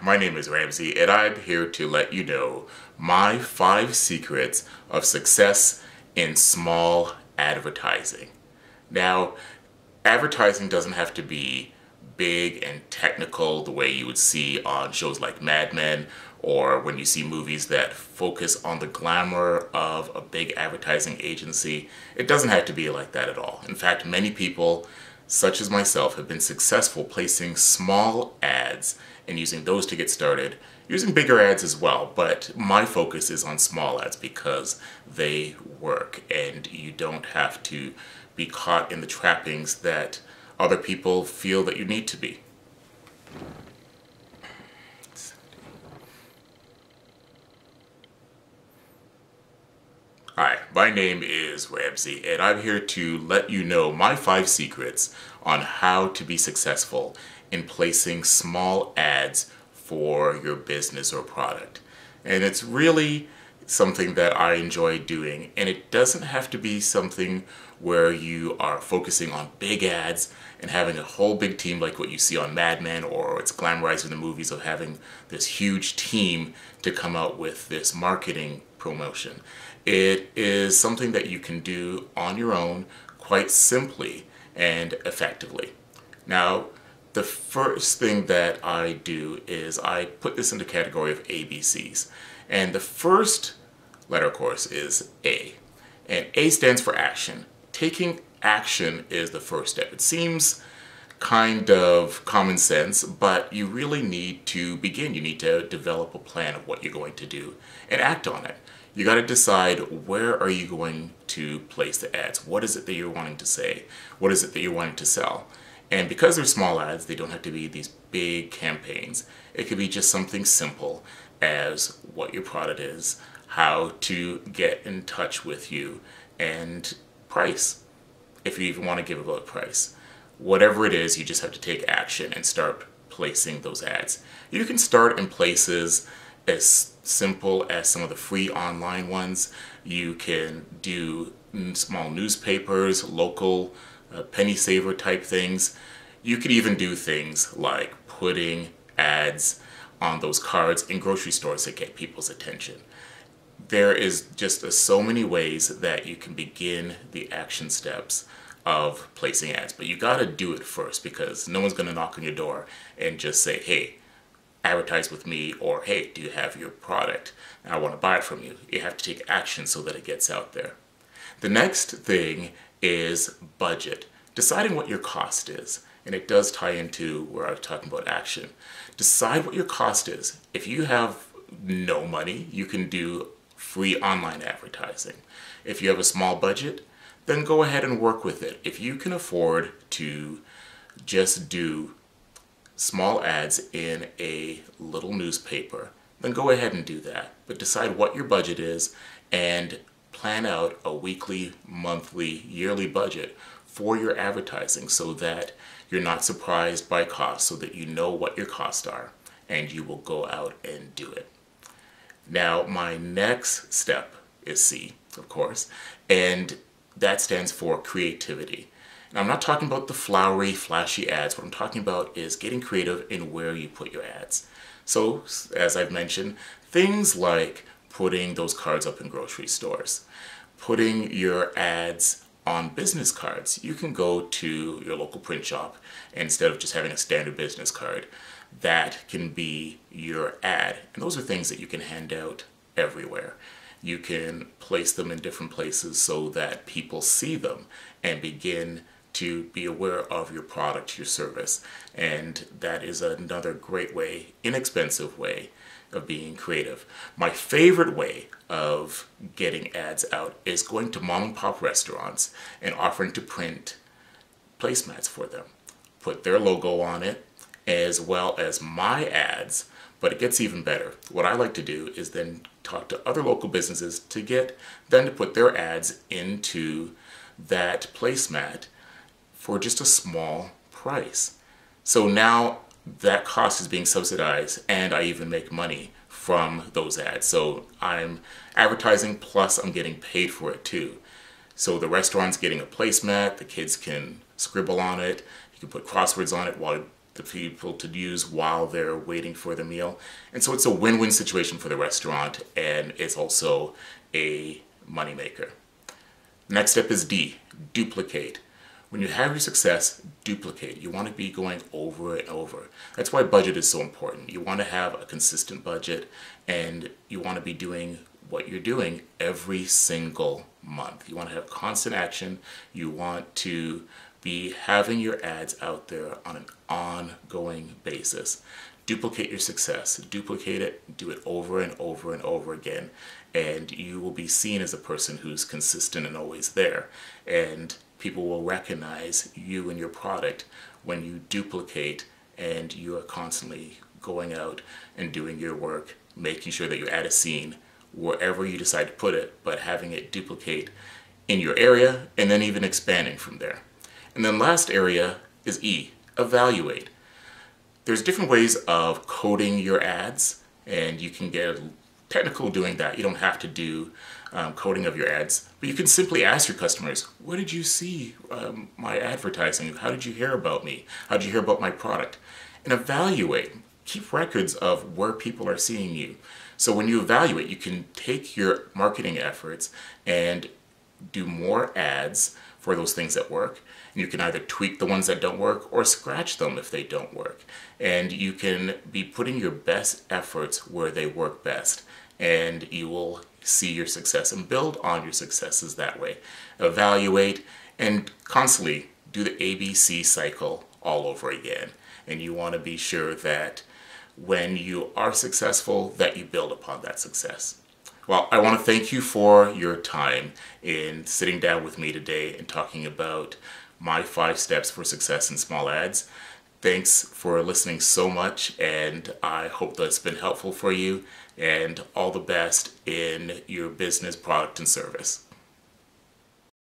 my name is Ramsey, and I'm here to let you know my 5 secrets of success in small advertising. Now, advertising doesn't have to be big and technical the way you would see on shows like Mad Men, or when you see movies that focus on the glamour of a big advertising agency. It doesn't have to be like that at all. In fact, many people, such as myself, have been successful placing small ads and using those to get started, using bigger ads as well, but my focus is on small ads because they work and you don't have to be caught in the trappings that other people feel that you need to be. Hi, my name is Ramsey, and I'm here to let you know my 5 secrets on how to be successful in placing small ads for your business or product. And it's really something that I enjoy doing, and it doesn't have to be something where you are focusing on big ads and having a whole big team like what you see on Mad Men, or it's glamorized in the movies of having this huge team to come out with this marketing promotion. It is something that you can do on your own quite simply and effectively. Now, the first thing that I do is I put this in the category of ABCs. And the first letter, of course, is A. And A stands for action. Taking action is the first step. It seems kind of common sense, but you really need to begin. You need to develop a plan of what you're going to do and act on it. You got to decide, where are you going to place the ads? What is it that you're wanting to say? What is it that you're wanting to sell? And because they're small ads, they don't have to be these big campaigns. It could be just something simple as what your product is, how to get in touch with you, and price, if you even want to give a price. Whatever it is, you just have to take action and start placing those ads. You can start in places as simple as some of the free online ones. You can do small newspapers, local penny saver type things. You could even do things like putting ads on those cards in grocery stores that get people's attention. There is just so many ways that you can begin the action steps of placing ads, but you got to do it first, because no one's going to knock on your door and just say, hey, advertise with me, or hey, do you have your product? I want to buy it from you. You have to take action so that it gets out there. The next thing is budget. Deciding what your cost is, and it does tie into where I was talking about action. Decide what your cost is. If you have no money, you can do free online advertising. If you have a small budget, then go ahead and work with it. If you can afford to just do small ads in a little newspaper, then go ahead and do that. But decide what your budget is and plan out a weekly, monthly, yearly budget for your advertising so that you're not surprised by costs, so that you know what your costs are and you will go out and do it. Now, my next step is C, of course, and that stands for creativity. Now, I'm not talking about the flowery, flashy ads. What I'm talking about is getting creative in where you put your ads. So, as I've mentioned, things like putting those cards up in grocery stores, putting your ads on business cards. You can go to your local print shop, and instead of just having a standard business card, that can be your ad. And those are things that you can hand out everywhere. You can place them in different places so that people see them and begin to be aware of your product, your service. And that is another great way, inexpensive way of being creative. My favorite way of getting ads out is going to mom and pop restaurants and offering to print placemats for them. Put their logo on it as well as my ads, but it gets even better. What I like to do is then talk to other local businesses to get them to put their ads into that placemat for just a small price. So now that cost is being subsidized, and I even make money from those ads. So I'm advertising plus I'm getting paid for it too. So the restaurant's getting a placemat, the kids can scribble on it, you can put crosswords on it while the people to use while they're waiting for the meal. And so it's a win-win situation for the restaurant, and it's also a moneymaker. Next step is D, duplicate. When you have your success, duplicate. You want to be going over and over. That's why budget is so important. You want to have a consistent budget, and you want to be doing what you're doing every single month. You want to have constant action. You want to be having your ads out there on an ongoing basis. Duplicate your success. Duplicate it. Do it over and over and over again. And you will be seen as a person who's consistent and always there. And people will recognize you and your product when you duplicate and you are constantly going out and doing your work, making sure that you add a scene wherever you decide to put it, but having it duplicate in your area and then even expanding from there. And then last area is E, evaluate. There's different ways of coding your ads, and you can get technical doing that. You don't have to do coding of your ads, but you can simply ask your customers, where did you see my advertising? How did you hear about me? How did you hear about my product? And evaluate. Keep records of where people are seeing you. So when you evaluate, you can take your marketing efforts and do more ads for those things that work. And you can either tweak the ones that don't work or scratch them if they don't work. And you can be putting your best efforts where they work best. And you will see your success and build on your successes that way. Evaluate and constantly do the ABC cycle all over again. And you want to be sure that when you are successful, that you build upon that success. Well, I want to thank you for your time in sitting down with me today and talking about my 5 steps for success in small ads. Thanks for listening so much, and I hope that's been helpful for you, and all the best in your business, product, and service.